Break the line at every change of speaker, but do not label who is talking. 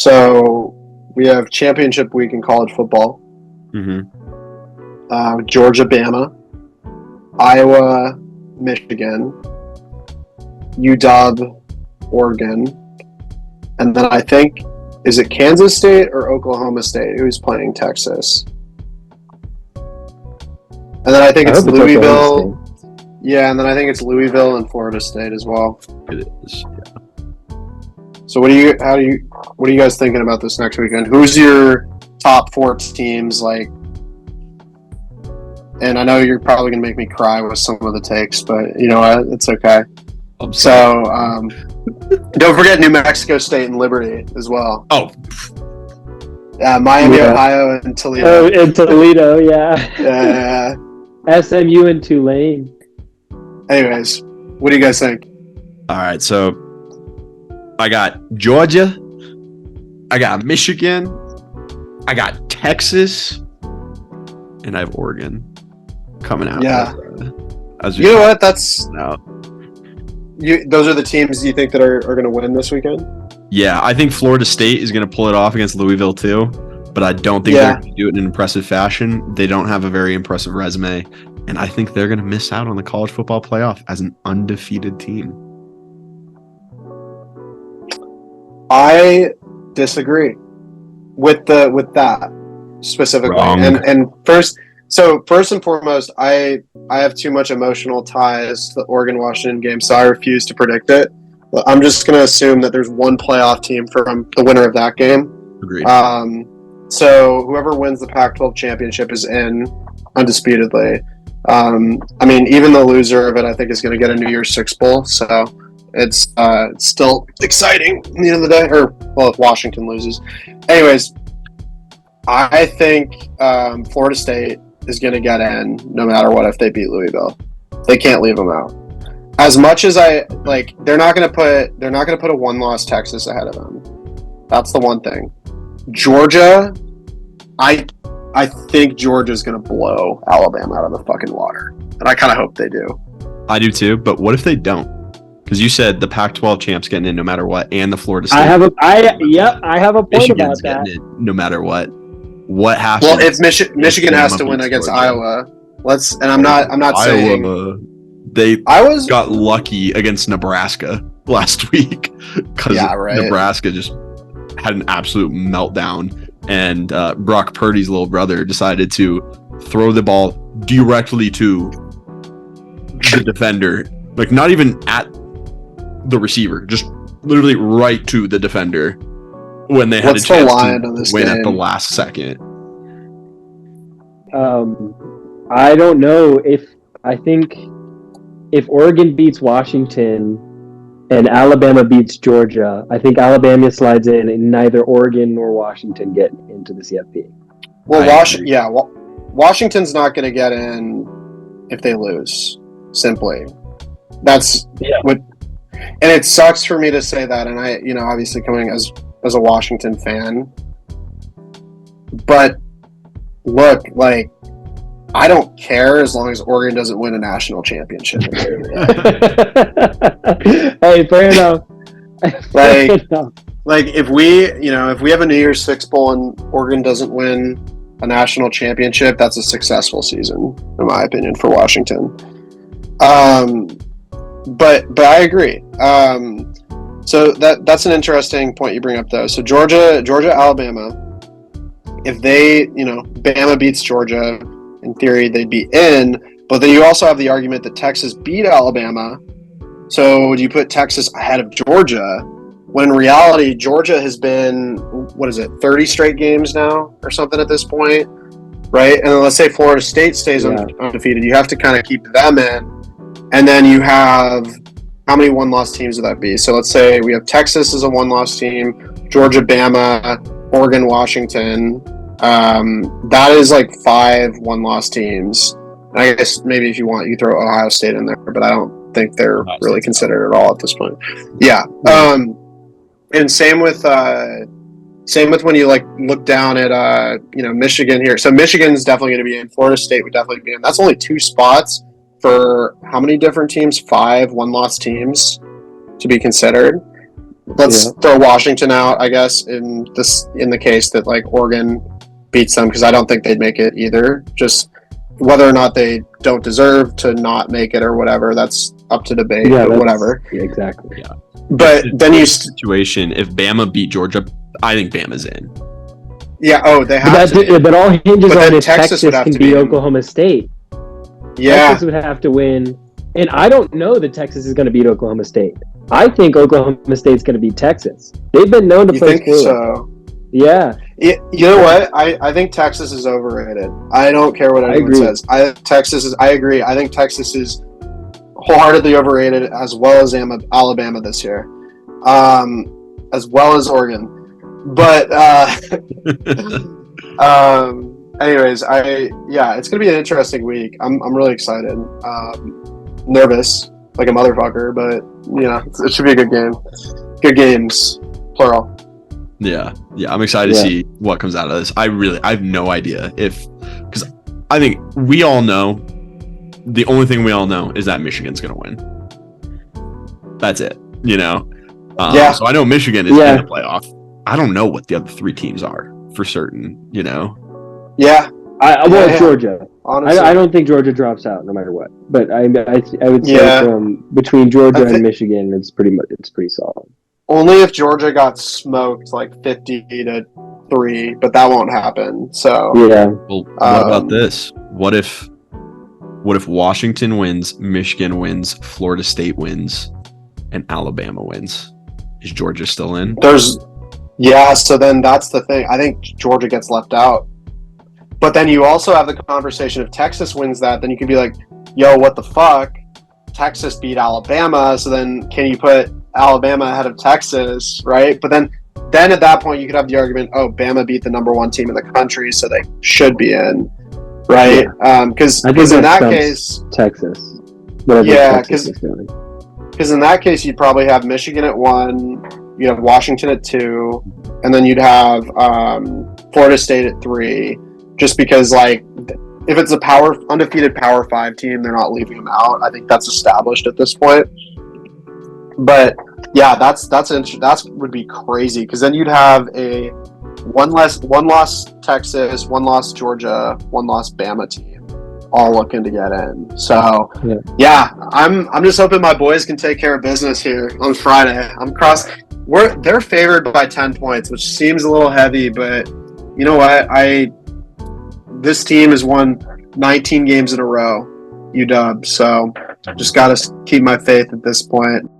So we have championship week in college football. Georgia, Bama, Iowa, Michigan, UW, Oregon, and then I think, is it Kansas State or Oklahoma State who's playing Texas? And then I think it's Louisville. Yeah, and then I think it's Louisville and Florida State as well.
It is. Yeah.
So what are you guys thinking about this next weekend? Who's your top 4 teams like? And I know you're probably gonna make me cry with some of the takes, but you know what? It's okay. So don't forget New Mexico State and Liberty as well.
Oh.
Miami, Ohio, and Toledo.
Oh, and Toledo, yeah.
Yeah.
SMU and Tulane.
Anyways, what do you guys think?
All right, so I got Georgia, I got Michigan, I got Texas, and I have Oregon coming out.
Yeah.
You
know what? Those are the teams you think that are going to win this weekend?
Yeah, I think Florida State is going to pull it off against Louisville too, but I don't think they're going to do it in an impressive fashion. They don't have a very impressive resume, and I think they're going to miss out on the college football playoff as an undefeated team.
I disagree with that specifically.
Wrong.
And first and foremost, I have too much emotional ties to the Oregon-Washington game, so I refuse to predict it. I'm just going to assume that there's one playoff team from the winner of that game.
Agreed.
So whoever wins the Pac-12 championship is in undisputedly. I mean, even the loser of it, I think, is going to get a New Year's Six Bowl. So it's still exciting at the end of the day. Or, well, if Washington loses. Anyways, I think Florida State is going to get in no matter what if they beat Louisville. They can't leave them out. As much as they're not going to put a one-loss Texas ahead of them. That's the one thing. Georgia, I think Georgia's going to blow Alabama out of the fucking water, and I kind of hope they do.
I do too, but what if they don't? Because you said the Pac-12 champs getting in no matter what, and the Florida State.
I have a point
Michigan's
about that.
getting in no matter what. What happens?
Well, if Michigan has to win against Iowa, I'm not saying
they got lucky against Nebraska last week because Nebraska just had an absolute meltdown, and Brock Purdy's little brother decided to throw the ball directly to the defender, like not even at the receiver, just literally right to the defender when they had a chance to win at the last second.
I don't know I think if Oregon beats Washington and Alabama beats Georgia, I think Alabama slides in and neither Oregon nor Washington get into the CFP.
Well, Washington's not going to get in if they lose, simply. That's what, and it sucks for me to say that, and I, obviously coming as a Washington fan, but look, I don't care as long as Oregon doesn't win a national championship.
Hey, fair enough.
If we have a New Year's Six Bowl and Oregon doesn't win a national championship, that's a successful season, in my opinion, for Washington. But I agree. So that's an interesting point you bring up, though. So Georgia, Alabama, if they, Bama beats Georgia, in theory they'd be in. But then you also have the argument that Texas beat Alabama. So would you put Texas ahead of Georgia? When in reality, Georgia has been, 30 straight games now or something at this point, right? And then let's say Florida State stays undefeated. You have to kind of keep them in. And then you have, how many one-loss teams would that be? So let's say we have Texas as a one-loss team, Georgia, Bama, Oregon, Washington. That is 5 one-loss teams. And I guess maybe if you want, you throw Ohio State in there, but I don't think they're really considered at all at this point. Yeah. And same with when you look down at Michigan here. So Michigan's definitely going to be in. Florida State would definitely be in. That's only 2 spots for how many different teams? 5 one-loss teams to be considered. let's throw Washington out, I guess, in the case that like Oregon beats them, because I don't think they'd make it either. Just whether or not they don't deserve to not make it or whatever, that's up to debate.
Yeah,
but whatever.
Yeah, exactly.
Yeah.
But then you
situation, if Bama beat Georgia, I think Bama's in.
Yeah. Oh, they have to.
But all hinges on if Texas
would have
can
to
beat
be
Oklahoma State.
Yeah.
Texas would have to win, and I don't know that Texas is going to beat Oklahoma State. I think Oklahoma State's going to beat Texas. They've been known to play
think so?
Yeah.
You know what? I think Texas is overrated. I don't care what anyone says. I agree. I think Texas is wholeheartedly overrated, as well as Alabama this year, as well as Oregon. But anyways, it's gonna be an interesting week. I'm really excited. Nervous like a motherfucker, but it should be a good game. Good games, plural.
Yeah, I'm excited to see what comes out of this. I have no idea because I think we all know. The only thing we all know is that Michigan's going to win. That's it, So I know Michigan is in the playoff. I don't know what the other three teams are for certain,
Yeah.
Georgia. Honestly. I don't think Georgia drops out no matter what. But I would say between Georgia and Michigan, it's pretty solid.
Only if Georgia got smoked like 50-3, but that won't happen. So
yeah.
Well, what about this? What if Washington wins, Michigan wins, Florida State wins, and Alabama wins? Is Georgia still in?
So then that's the thing. I think Georgia gets left out. But then you also have the conversation, if Texas wins that, then you could be like, yo, what the fuck? Texas beat Alabama, so then can you put Alabama ahead of Texas, right? But then at that point you could have the argument, oh, Bama beat the number one team in the country, so they should be in, right? Because in that case,
Texas.
Because in that case you'd probably have Michigan at 1, you'd have Washington at 2, and then you'd have Florida State at 3. Just because, like, if it's a undefeated Power 5 team, they're not leaving them out. I think that's established at this point. But yeah, that would be crazy, because then you'd have a one loss Texas, 1 loss Georgia, 1 loss Bama team, all looking to get in. So yeah, I'm just hoping my boys can take care of business here on Friday. They're favored by 10 points, which seems a little heavy, but you know what? This team has won 19 games in a row, UW. So just got to keep my faith at this point.